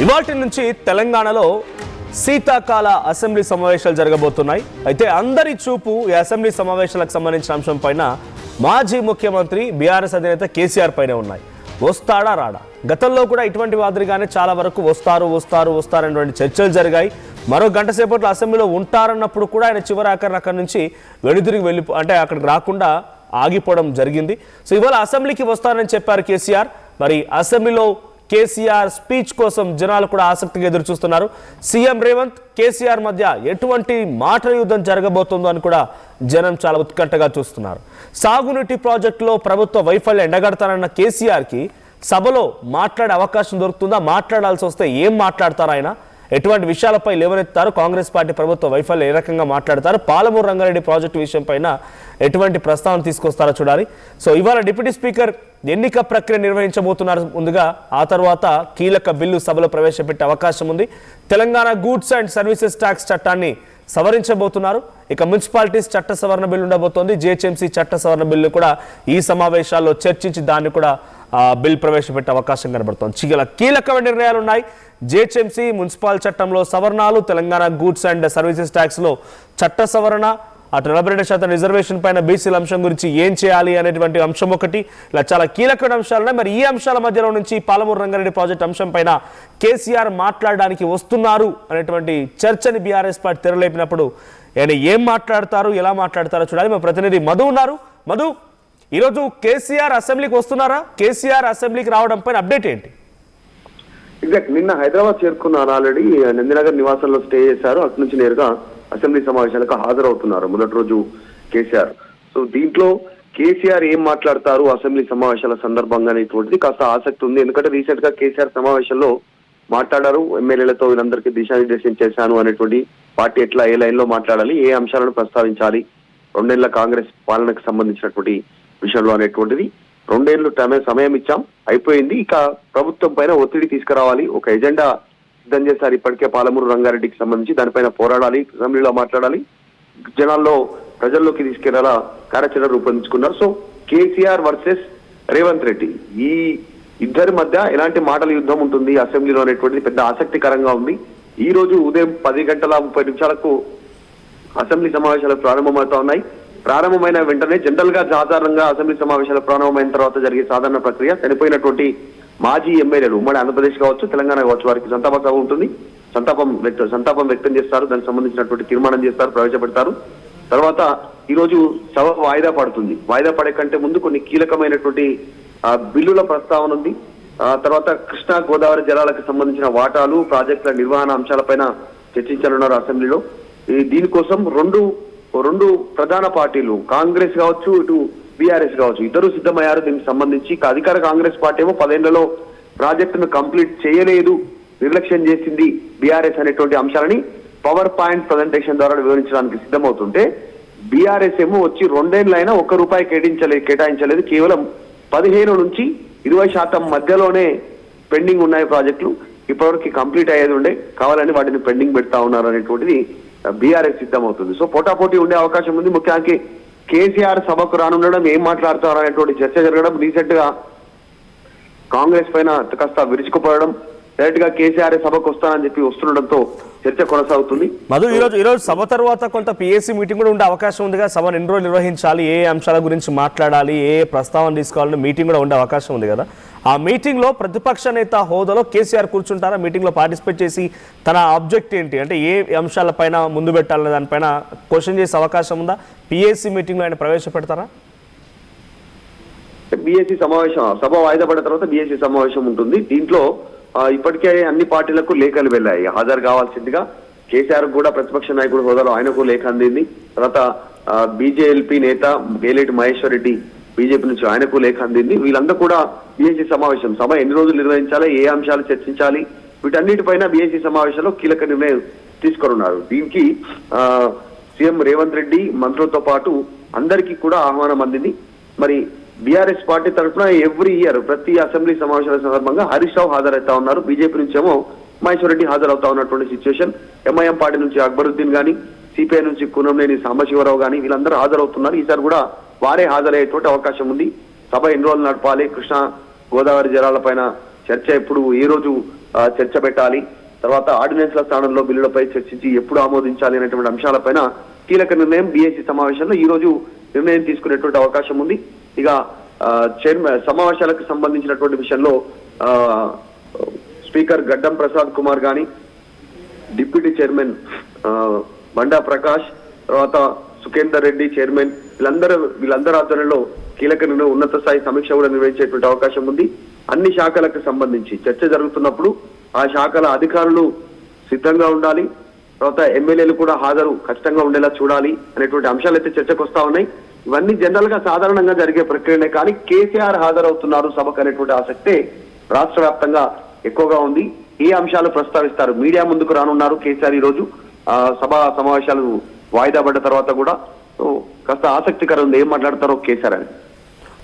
ఇవాల్టి నుంచి తెలంగాణలో శీతాకాల అసెంబ్లీ సమావేశాలు జరగబోతున్నాయి. అయితే అందరి చూపు ఈ అసెంబ్లీ సమావేశాలకు సంబంధించిన అంశం పైన మాజీ ముఖ్యమంత్రి బీఆర్ఎస్ అధినేత కేసీఆర్ పైన ఉన్నాయి. వస్తాడా రాడా? గతంలో కూడా ఇటువంటి మాదిరిగానే చాలా వరకు వస్తారనేటువంటి చర్చలు జరిగాయి. మరో గంట సేపట్లో అసెంబ్లీలో ఉంటారన్నప్పుడు కూడా ఆయన చివరి అక్కడి నుంచి వెనుదిరిగి అంటే అక్కడికి రాకుండా ఆగిపోవడం జరిగింది. సో ఇవాళ అసెంబ్లీకి వస్తారని చెప్పారు కేసీఆర్. మరి అసెంబ్లీలో కేసీఆర్ స్పీచ్ కోసం జనాలు కూడా ఆసక్తిగా ఎదురు చూస్తున్నారు. సీఎం రేవంత్ కేసీఆర్ మధ్య ఎటువంటి మాటల యుద్ధం జరగబోతుందో అని కూడా జనం చాలా ఉత్కంఠగా చూస్తున్నారు. సాగునీటి ప్రాజెక్టులో ప్రభుత్వ వైఫల్యం ఎండగడతానన్న కేసీఆర్కి సభలో మాట్లాడే అవకాశం దొరుకుతుందా? మాట్లాడాల్సి వస్తే ఏం మాట్లాడతారు ఆయన? ఎటువంటి విషయాలపై లేవనెత్తారు? కాంగ్రెస్ పార్టీ ప్రభుత్వ వైఫల్యం ఏ రకంగా మాట్లాడతారు? పాలమూరు రంగారెడ్డి ప్రాజెక్టు విషయం పైన ఎటువంటి ప్రస్తావన తీసుకొస్తారో చూడాలి. సో ఇవాళ డిప్యూటీ స్పీకర్ ఎన్నిక ప్రక్రియ నిర్వహించబోతున్నారు ముందుగా. ఆ తర్వాత కీలక బిల్లు సభలో ప్రవేశపెట్టే అవకాశం ఉంది. Telangana goods and services tax చట్టాన్ని సవరించబోతున్నారు. ఇక మున్సిపాలిటీస్ చట్ట సవరణ బిల్లు ఉండబోతోంది. జిహెచ్ఎంసీ చట్ట సవరణ బిల్లు కూడా ఈ సమావేశాల్లో చర్చించి దాన్ని కూడా బిల్ ప్రవేశపెట్టే అవకాశం కనబడుతోంది. కీలకమైన నిర్ణయాలు ఉన్నాయి. జిహెచ్ఎంసీ మున్సిపల్ చట్టంలో సవరణలు, Telangana goods and services tax లో చట్ట సవరణ, అటు 42% రిజర్వేషన్ పైన బీసీల అంశం గురించి ఏం చేయాలి అనేటువంటి అంశం ఒకటి. ఇలా చాలా కీలకమైన అంశాలు ఉన్నాయి. మరి ఈ అంశాల మధ్యలో నుంచి పాలమూరు రంగారెడ్డి ప్రాజెక్ట్ అంశం పైన కేసీఆర్ మాట్లాడడానికి వస్తున్నారు అనేటువంటి చర్చని బీఆర్ఎస్ పార్టీ తెరలేపినప్పుడు ఆయన ఏం మాట్లాడతారు, ఎలా మాట్లాడతారో చూడాలి. మా ప్రతినిధి మధు ఉన్నారు. మధు, ఈరోజు కేసీఆర్ అసెంబ్లీకి వస్తున్నారా? కేసీఆర్ అసెంబ్లీకి రావడం పైన అప్డేట్ ఏంటి? ఎగ్జాక్ట్ నిన్న హైదరాబాద్ చేరుకున్నారు. ఆల్రెడీ నందినగర్ నివాసంలో స్టే చేశారు. అటు నుంచి నేరుగా అసెంబ్లీ సమావేశాలకు హాజరవుతున్నారు మొదటి రోజు కేసీఆర్. సో దీంట్లో కేసీఆర్ ఏం మాట్లాడతారు అసెంబ్లీ సమావేశాల సందర్భంగా అనేటువంటిది కాస్త ఆసక్తి ఉంది. ఎందుకంటే రీసెంట్ గా కేసీఆర్ సమావేశంలో మాట్లాడారు. ఎమ్మెల్యేలతో వీళ్ళందరికీ దిశానిర్దేశం చేశాను అనేటువంటి, పార్టీ ఎట్లా ఏ లైన్ లో మాట్లాడాలి, ఏ అంశాలను ప్రస్తావించాలి, 2 ఏళ్ల కాంగ్రెస్ పాలనకు సంబంధించినటువంటి విషయంలో అనేటువంటిది. 2 ఏళ్లు సమయం ఇచ్చాం, అయిపోయింది. ఇక ప్రభుత్వం పైన ఒత్తిడి తీసుకురావాలి, ఒక ఎజెండా సిద్ధం చేశారు ఇప్పటికే పాలమూరు రంగారెడ్డికి సంబంధించి. దానిపైన పోరాడాలి, అసెంబ్లీలో మాట్లాడాలి, జనాల్లో ప్రజల్లోకి తీసుకెళ్లాలా కార్యాచరణ రూపొందించుకున్నారు. సో కేసీఆర్ వర్సెస్ రేవంత్ రెడ్డి, ఈ ఇద్దరి మధ్య ఎలాంటి మాటల యుద్ధం ఉంటుంది అసెంబ్లీలో అనేటువంటిది పెద్ద ఆసక్తికరంగా ఉంది. ఈ రోజు ఉదయం 10:30 అసెంబ్లీ సమావేశాలు ప్రారంభమవుతా ఉన్నాయి. ప్రారంభమైన వెంటనే జనరల్ గా సాధారణంగా అసెంబ్లీ సమావేశాలు ప్రారంభమైన తర్వాత జరిగే సాధారణ ప్రక్రియ చనిపోయినటువంటి మాజీ ఎమ్మెల్యేలు ఉమ్మడి ఆంధ్రప్రదేశ్ కావచ్చు, తెలంగాణ కావచ్చు, వారికి సంతాప సభ ఉంటుంది. సంతాపం వ్యక్తం చేస్తారు, దానికి సంబంధించినటువంటి తీర్మానం చేస్తారు, ప్రవేశపెడతారు. తర్వాత ఈ రోజు సభ వాయిదా పడుతుంది. వాయిదా పడే కంటే ముందు కొన్ని కీలకమైనటువంటి బిల్లుల ప్రస్తావన ఉంది. తర్వాత కృష్ణా గోదావరి జలాలకు సంబంధించిన వాటాలు, ప్రాజెక్టుల నిర్వహణ అంశాలపైన చర్చించనున్నారు అసెంబ్లీలో. దీనికోసం రెండు ప్రధాన పార్టీలు, కాంగ్రెస్ కావచ్చు, ఇటు బీఆర్ఎస్ కావచ్చు, ఇద్దరు సిద్ధమయ్యారు. దీనికి సంబంధించి అధికార కాంగ్రెస్ పార్టీ ఏమో 10 ఏళ్లలో ప్రాజెక్టును కంప్లీట్ చేయలేదు, నిర్లక్ష్యం చేసింది బీఆర్ఎస్ అనేటువంటి అంశాలని పవర్ పాయింట్ ప్రజెంటేషన్ ద్వారా వివరించడానికి సిద్ధమవుతుంటే, బీఆర్ఎస్ ఏమో వచ్చి 2 ఏళ్లైనా ₹1 కేటాయించలేదు. కేవలం 15 నుంచి 20% మధ్యలోనే పెండింగ్ ఉన్నాయి ప్రాజెక్టులు. ఇప్పటివరకు కంప్లీట్ అయ్యేది ఉండే, కావాలని వాటిని పెండింగ్ పెడతా ఉన్నారు అనేటువంటిది బీఆర్ఎస్ సిద్ధమవుతుంది. సో పోటాపోటీ ఉండే అవకాశం ఉంది. ముఖ్యంగా కేసీఆర్ సభకు రానుండడం, ఏం మాట్లాడతారు అనేటువంటి చర్చ జరగడం, రీసెంట్ గా కాంగ్రెస్ పైన కాస్త విరుచుకుపోవడం, డైరెక్ట్ గా కేసీఆర్ సభకు వస్తానని చెప్పి వస్తుండడంతో చర్చ కొనసాగుతుంది. మధు, ఈరోజు సభ తర్వాత కొంత పిఎస్సీ మీటింగ్ కూడా ఉండే అవకాశం ఉందిగా. సభను ఎన్ని రోజులు నిర్వహించాలి, ఏ అంశాల గురించి మాట్లాడాలి, ఏ ప్రస్తావన తీసుకోవాలని మీటింగ్ కూడా ఉండే అవకాశం ఉంది కదా. ఆ మీటింగ్ లో ప్రతిపక్ష నేత హోదాలో కేసీఆర్ కూర్చుంటారా? మీటింగ్ లో పార్టిసిపేట్ చేసి తన ఆబ్జెక్ట్ ఏంటి, అంటే ఏ అంశాలపైన ముందు పెట్టాలనే దానిపైన క్వశ్చన్ చేసే అవకాశం ఉందా? పిఎస్సీ మీటింగ్ లో ఆయన ప్రవేశపెడతారా? బీఎస్సీ సమావేశం, సభ వాయిదా పడిన తర్వాత బీఎస్సీ సమావేశం ఉంటుంది. దీంట్లో ఇప్పటికే అన్ని పార్టీలకు లేఖలు వెళ్ళాయి, హాజరు కావాల్సిందిగా. కేసీఆర్ కూడా ప్రతిపక్ష నాయకుడు హోదాలో ఆయనకు లేఖ అందింది. తర్వాత బీజేఎల్పీ నేత గేలేటి మహేశ్వర్ రెడ్డి బీజేపీ నుంచి ఆయనకు లేఖ అందింది. వీళ్ళందరూ కూడా బీఎస్సీ సమావేశం, సభ ఎన్ని రోజులు నిర్వహించాలి, ఏ అంశాలు చర్చించాలి, వీటన్నిటిపైన బీఎస్సీ సమావేశంలో కీలక నిర్ణయం తీసుకున్నారు. దీనికి సీఎం రేవంత్ రెడ్డి మంత్రులతో పాటు అందరికీ కూడా ఆహ్వానం అందింది. మరి బీఆర్ఎస్ పార్టీ తరఫున ఎవ్రీ ఇయర్ ప్రతి అసెంబ్లీ సమావేశాల సందర్భంగా హరీష్ రావు హాజరవుతా ఉన్నారు. బీజేపీ నుంచేమో మహేశ్వర్ రెడ్డి హాజరవుతా ఉన్నటువంటి సిచ్యువేషన్. ఎంఐఎం పార్టీ నుంచి అక్బరుద్దీన్ గానీ, సిపిఐ నుంచి కూనంనేని సాంబశివరావు గానీ వీళ్ళందరూ హాజరవుతున్నారు. ఈసారి కూడా వారే హాజరయ్యేటువంటి అవకాశం ఉంది. సభ ఎన్ని రోజులు నడపాలి, కృష్ణా గోదావరి జలాలపైన చర్చ ఎప్పుడు, ఏ రోజు చర్చ పెట్టాలి, తర్వాత ఆర్డినెన్స్ల స్థానంలో బిల్లులపై చర్చించి ఎప్పుడు ఆమోదించాలి అనేటువంటి అంశాలపైన కీలక నిర్ణయం బీఏసీ సమావేశంలో ఈ రోజు నిర్ణయం తీసుకునేటువంటి అవకాశం ఉంది. ఇక చైర్మన్ సమావేశాలకు సంబంధించినటువంటి విషయంలో స్పీకర్ గడ్డం ప్రసాద్ కుమార్ గాని, డిప్యూటీ చైర్మన్ బండా ప్రకాష్, తర్వాత సుఖేందర్ రెడ్డి చైర్మన్, వీళ్ళందరి ఆధ్వర్యంలో కీలక నిర్ణయం ఉన్నత స్థాయి సమీక్ష కూడా నిర్వహించేటువంటి అవకాశం ఉంది. అన్ని శాఖలకు సంబంధించి చర్చ జరుగుతున్నప్పుడు ఆ శాఖల అధికారులు సిద్ధంగా ఉండాలి, తర్వాత ఎమ్మెల్యేలు కూడా హాజరు ఖచ్చితంగా ఉండేలా చూడాలి అనేటువంటి అంశాలు అయితే చర్చకు వస్తా ఉన్నాయి. ఇవన్నీ జనరల్ గా సాధారణంగా జరిగే ప్రక్రియనే, కానీ కేసీఆర్ హాజరవుతున్నారు సభకు అనేటువంటి ఆసక్తే రాష్ట్ర వ్యాప్తంగా ఎక్కువగా ఉంది. ఏ అంశాలు ప్రస్తావిస్తారు, మీడియా ముందుకు రానున్నారు కేసీఆర్ ఈ రోజు సభా సమావేశాలు వాయిదా పడ్డ తర్వాత కూడా. కాస్త ఆసక్తికరం ఉంది ఏం మాట్లాడతారో కేసీఆర్ అని.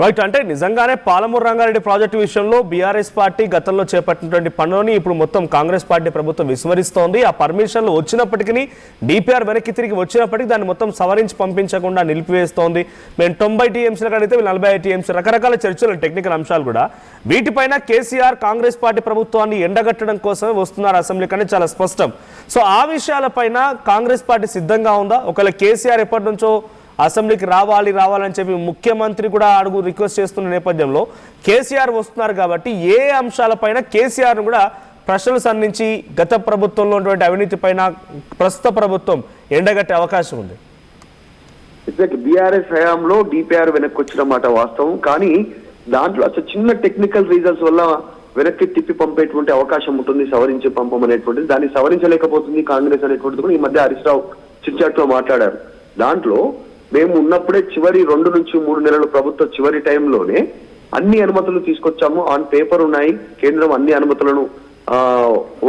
రైట్, అంటే నిజంగానే పాలమూరు రంగారెడ్డి ప్రాజెక్టు విషయంలో బీఆర్ఎస్ పార్టీ గతంలో చేపట్టినటువంటి పనులని ఇప్పుడు మొత్తం కాంగ్రెస్ పార్టీ ప్రభుత్వం విస్మరిస్తోంది. ఆ పర్మిషన్లు వచ్చినప్పటికీ డిపిఆర్ వెనక్కి తిరిగి వచ్చినప్పటికీ దాన్ని మొత్తం సవరించి పంపించకుండా నిలిపివేస్తోంది. మేము 90 టీఎంసీలకు అడిగితే 45 టీఎంసీ, రకరకాల చర్చలు టెక్నికల్ అంశాలు కూడా. వీటిపైన కేసీఆర్ కాంగ్రెస్ పార్టీ ప్రభుత్వాన్ని ఎండగట్టడం కోసమే వస్తున్నారు అసెంబ్లీ కానీ చాలా స్పష్టం. సో ఆ విషయాలపైన కాంగ్రెస్ పార్టీ సిద్ధంగా ఉందా? ఒకవేళ కేసీఆర్ ఎప్పటి నుంచో అసెంబ్లీకి రావాలని చెప్పి ముఖ్యమంత్రి కూడా రిక్వెస్ట్ చేస్తున్న నేపథ్యంలో కేసీఆర్ వస్తున్నారు కాబట్టి ఏ అంశాలపైన కేసీఆర్ కూడా ప్రశ్నలు సంధించి గత ప్రభుత్వంలో ఉన్నటువంటి అవినీతి పైన ప్రస్తుత ప్రభుత్వం ఎండగట్టే అవకాశం ఉంది? బీఆర్ఎస్ హయాంలో డిపిఆర్ వెనక్కి వచ్చిన మాట వాస్తవం, కానీ దాంట్లో అసలు చిన్న టెక్నికల్ రీజన్స్ వల్ల వెనక్కి తిప్పి పంపేటువంటి అవకాశం ఉంటుంది, సవరించి పంపమనేటువంటిది. దాన్ని సవరించలేకపోతుంది కాంగ్రెస్ అనేటువంటిది కూడా ఈ మధ్య హరీష్ రావు చిట్ లో మాట్లాడారు. దాంట్లో మేము ఉన్నప్పుడే చివరి 2 నుంచి 3 నెలలు ప్రభుత్వ చివరి టైంలోనే అన్ని అనుమతులు తీసుకొచ్చాము, ఆన్ పేపర్ ఉన్నాయి, కేంద్రం అన్ని అనుమతులను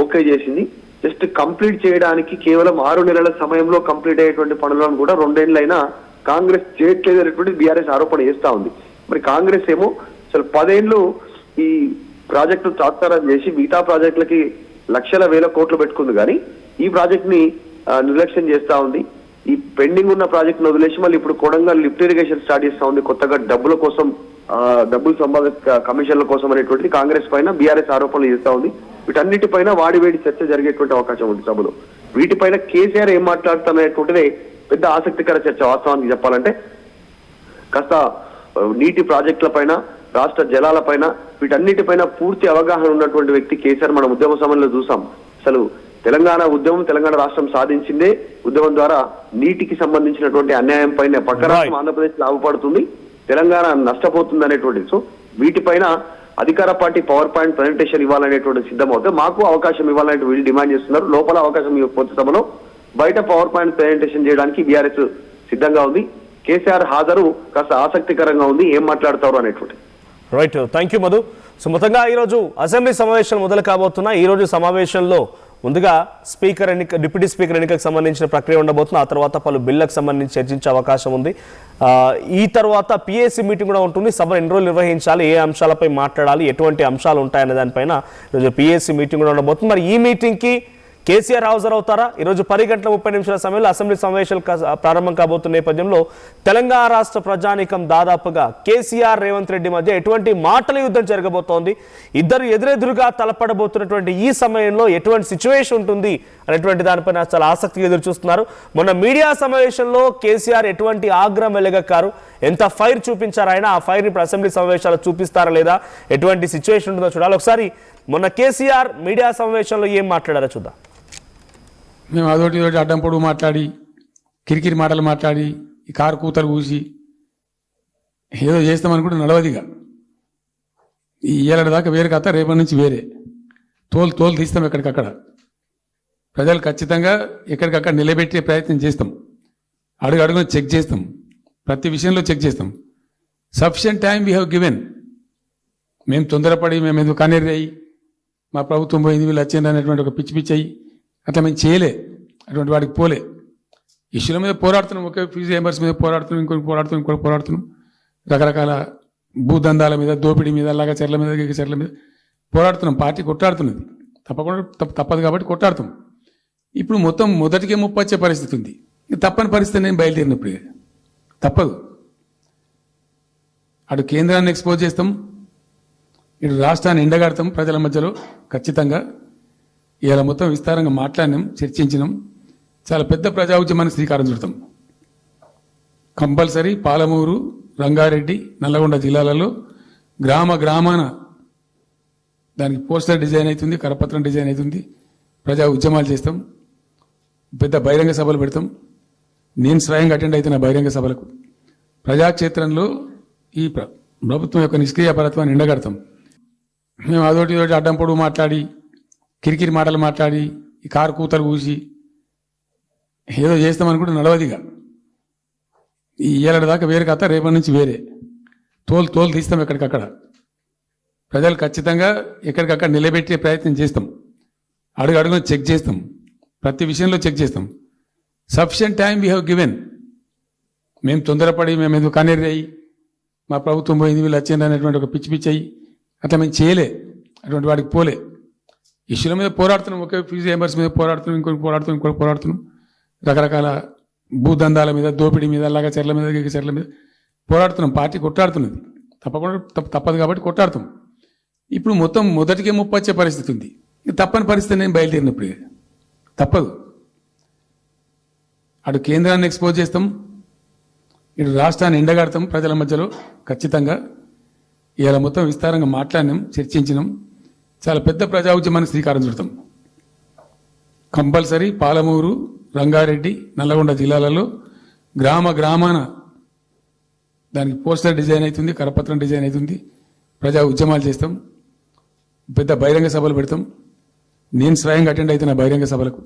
ఓకే చేసింది. జస్ట్ కంప్లీట్ చేయడానికి కేవలం 6 నెలల సమయంలో కంప్లీట్ అయ్యేటువంటి పనులను కూడా 2 ఏళ్లైనా కాంగ్రెస్ చేయట్లేదు అనేటువంటి బీఆర్ఎస్ ఆరోపణ చేస్తా ఉంది. మరి కాంగ్రెస్ ఏమో అసలు 10 ఏళ్లు ఈ ప్రాజెక్టు తాత్సారం చేసి మిగతా ప్రాజెక్టులకి లక్షల వేల కోట్లు పెట్టుకుంది, కానీ ఈ ప్రాజెక్ట్ ని నిర్లక్ష్యం చేస్తా ఉంది. ఈ పెండింగ్ ఉన్న ప్రాజెక్ట్ ను వదిలేసి మళ్ళీ ఇప్పుడు కొడంగల్ లిఫ్ట్ ఇరిగేషన్ స్టార్ట్ చేస్తా ఉంది కొత్తగా, డబ్బుల కోసం, డబ్బులు సంబంధిత కమిషన్ల కోసం అనేటువంటిది కాంగ్రెస్ పైన బీఆర్ఎస్ ఆరోపణలు చేస్తా ఉంది. వీటన్నిటిపైన వాడివేడి చర్చ జరిగేటువంటి అవకాశం ఉంది సభలో. వీటిపైన కేసీఆర్ ఏం మాట్లాడుతున్నటువంటిదే పెద్ద ఆసక్తికర చర్చ వాస్తవానికి చెప్పాలంటే. కాస్త నీటి ప్రాజెక్టుల పైన, రాష్ట్ర జలాల పైన, వీటన్నిటిపైన పూర్తి అవగాహన ఉన్నటువంటి వ్యక్తి కేసీఆర్. మనం ఉద్యమ సమయంలో చూసాం, అసలు తెలంగాణ ఉద్యమం, తెలంగాణ రాష్ట్రం సాధించిందే ఉద్యమం ద్వారా నీటికి సంబంధించినటువంటి అన్యాయం పైన పక్క రాష్ట్రం ఆంధ్రప్రదేశ్ లాభపడుతుంది, తెలంగాణ నష్టపోతుంది అనేటువంటిది. సో వీటిపైన అధికార పార్టీ పవర్ పాయింట్ ప్రజెంటేషన్ ఇవ్వాలనేటువంటి సిద్ధం అవుతుంది. మాకు అవకాశం ఇవ్వాలంటే వీళ్ళు డిమాండ్ చేస్తున్నారు. లోపల అవకాశం ఇవ్వకపోతే సభలో బయట పవర్ పాయింట్ ప్రజెంటేషన్ చేయడానికి బీఆర్ఎస్ సిద్ధంగా ఉంది. కేసీఆర్ హాజరు కాస్త ఆసక్తికరంగా ఉంది, ఏం మాట్లాడతారు అనేటువంటి. Right, thank you Madhu. So మొత్తంగా ఈరోజు అసెంబ్లీ సమావేశాలు మొదలు కాబోతున్నాయి. ఈరోజు సమావేశంలో ముందుగా స్పీకర్ ఎన్నిక, డిప్యూటీ స్పీకర్ ఎన్నికకు సంబంధించిన ప్రక్రియ ఉండబోతుంది. ఆ తర్వాత పలు బిల్లకు సంబంధించి చర్చించే అవకాశం ఉంది. ఈ తర్వాత పిఏసీ మీటింగ్ కూడా ఉంటుంది. సభ ఎన్ని రోజులు నిర్వహించాలి, ఏ అంశాలపై మాట్లాడాలి, ఎటువంటి అంశాలు ఉంటాయనే దానిపైన ఈరోజు పిఏసీ మీటింగ్ కూడా ఉండబోతుంది. మరి ఈ మీటింగ్కి కేసీఆర్ హాజరవుతారా? ఈరోజు 10 గంటల 30 నిమిషాల సమయంలో అసెంబ్లీ సమావేశాలు ప్రారంభం కాబోతున్న నేపథ్యంలో తెలంగాణ రాష్ట్ర ప్రజానీకం దాదాపుగా కేసీఆర్, రేవంత్ రెడ్డి మధ్య ఎటువంటి మాటల యుద్ధం జరగబోతోంది, ఇద్దరు ఎదురెదురుగా తలపడబోతున్నటువంటి ఈ సమయంలో ఎటువంటి సిచ్యువేషన్ ఉంటుంది అనేటువంటి దానిపైన చాలా ఆసక్తిగా ఎదురు చూస్తున్నారు. మొన్న మీడియా సమావేశంలో కేసీఆర్ ఎటువంటి ఆగ్రహం వెలగక్కారు, ఎంత ఫైర్ చూపించారు ఆయన, ఆ ఫైర్ని ఇప్పుడు అసెంబ్లీ సమావేశాలు చూపిస్తారా లేదా, ఎటువంటి సిచ్యువేషన్ ఉంటుందో చూడాలి. ఒకసారి మొన్న కేసీఆర్ మీడియా సమావేశంలో ఏం మాట్లాడారో చూద్దాం. మేము అదొకటి ఇదొకటి అడ్డం పొడుగు మాట్లాడి, కిరికిరి మాటలు మాట్లాడి, ఈ కారు కూతలు కూసి ఏదో చేస్తామనుకుంటే నడవదిగా. ఈ ఏళ్ళ దాకా వేరే కథ, రేపటి నుంచి వేరే తోలు తీస్తాం ఎక్కడికక్కడ. ప్రజలు ఖచ్చితంగా ఎక్కడికక్కడ నిలబెట్టే ప్రయత్నం చేస్తాం, అడుగున చెక్ చేస్తాం, ప్రతి విషయంలో చెక్ చేస్తాం. Sufficient time we have given. మేము తొందరపడి మేము ఎందుకు కన్నెర్రి అయ్యి మా ప్రభుత్వం పోయింది వీళ్ళు వచ్చింది అనేటువంటి ఒక పిచ్చి అయ్యి అట్లా మేము చేయలే, అటువంటి వాడికి పోలే. ఇష్యూల మీద పోరాడుతున్నాం, ఒకే ఫీజు రియంబర్స్ మీద పోరాడుతున్నాం, ఇంకొకటి పోరాడుతున్నాం, రకరకాల భూదందాల మీద, దోపిడీ మీద, చెర్ల మీద, చెర్ల మీద పోరాడుతున్నాం. పార్టీ కొట్టాడుతున్నది, తప్పదు కాబట్టి కొట్టాడుతాం. ఇప్పుడు మొత్తం మొదటికే ముప్పు వచ్చే పరిస్థితి ఉంది. తప్పని పరిస్థితి నేను బయలుదేరినప్పుడు తప్పదు. అటు కేంద్రాన్ని ఎక్స్పోజ్ చేస్తాం, ఇటు రాష్ట్రాన్ని ఎండగడతాం ప్రజల మధ్యలో ఖచ్చితంగా. ఇలా మొత్తం విస్తారంగా మాట్లాడినాం, చర్చించినాం. చాలా పెద్ద ప్రజా ఉద్యమానికి శ్రీకారం చుడతాం. కంపల్సరీ పాలమూరు, రంగారెడ్డి, నల్లగొండ జిల్లాలలో గ్రామ గ్రామాన దానికి పోస్టర్ డిజైన్ అవుతుంది, కరపత్రం డిజైన్ అవుతుంది. ప్రజా ఉద్యమాలు చేస్తాం, పెద్ద బహిరంగ సభలు పెడతాం. నేను స్వయంగా అటెండ్ అవుతున్న బహిరంగ సభలకు. ప్రజాక్షేత్రంలో ఈ ప్రభుత్వం యొక్క నిష్క్రియాపరత్వాన్ని ఎండగడతాం. మేము అదొకటి ఇదొకటి అడ్డం పొడుగు మాట్లాడి, కిరికిరి మాటలు మాట్లాడి, ఈ కారు కూతలు కూసి ఏదో చేస్తామనుకుంటే నడవదిగా. ఈ ఏళ్ళ దాకా వేరే కథ, రేపటి నుంచి వేరే తోలు తీస్తాం. ఎక్కడికక్కడ ప్రజలు ఖచ్చితంగా ఎక్కడికక్కడ నిలబెట్టే ప్రయత్నం చేస్తాం. అడుగున చెక్ చేస్తాం, ప్రతి విషయంలో చెక్ చేస్తాం. Sufficient time we have given. మేము తొందరపడి మేము ఎందుకు కన్నెర్రి అయ్యి మా ప్రభుత్వం పోయింది వీళ్ళు వచ్చింది అనేటువంటి ఒక పిచ్చి అయ్యి అట్లా మేము చేయలే, అటువంటి వాడికి పోలే. ఇష్యూల మీద పోరాడుతున్నాం, ఒకే ఫీజు ఎంబర్స్ మీద పోరాడుతున్నాం, ఇంకోటి పోరాడుతున్నాం. రకరకాల భూదందాల మీద, దోపిడీ మీద, చెర్ల మీద, చెర్ల మీద పోరాడుతున్నాం. పార్టీ కొట్టాడుతున్నది, తప్పదు కాబట్టి కొట్టాడుతాం. ఇప్పుడు మొత్తం మొదటికే ముప్పొచ్చే పరిస్థితి ఉంది. తప్పని పరిస్థితి నేను బయలుదేరినప్పుడు తప్పదు. అటు కేంద్రాన్ని ఎక్స్పోజ్ చేస్తాం, ఇటు రాష్ట్రాన్ని ఎండగడతాం ప్రజల మధ్యలో ఖచ్చితంగా. ఇలా మొత్తం విస్తారంగా మాట్లాడినాం, చర్చించినాం. చాలా పెద్ద ప్రజా ఉద్యమానికి శ్రీకారం చుడతాం. కంపల్సరీ పాలమూరు, రంగారెడ్డి, నల్లగొండ జిల్లాలలో గ్రామ గ్రామాన దానికి పోస్టర్ డిజైన్ అవుతుంది, కరపత్రం డిజైన్ అవుతుంది. ప్రజా ఉద్యమాలు చేస్తాం, పెద్ద బహిరంగ సభలు పెడతాం. నేను స్వయంగా అటెండ్ అవుతున్న బహిరంగ సభలకు.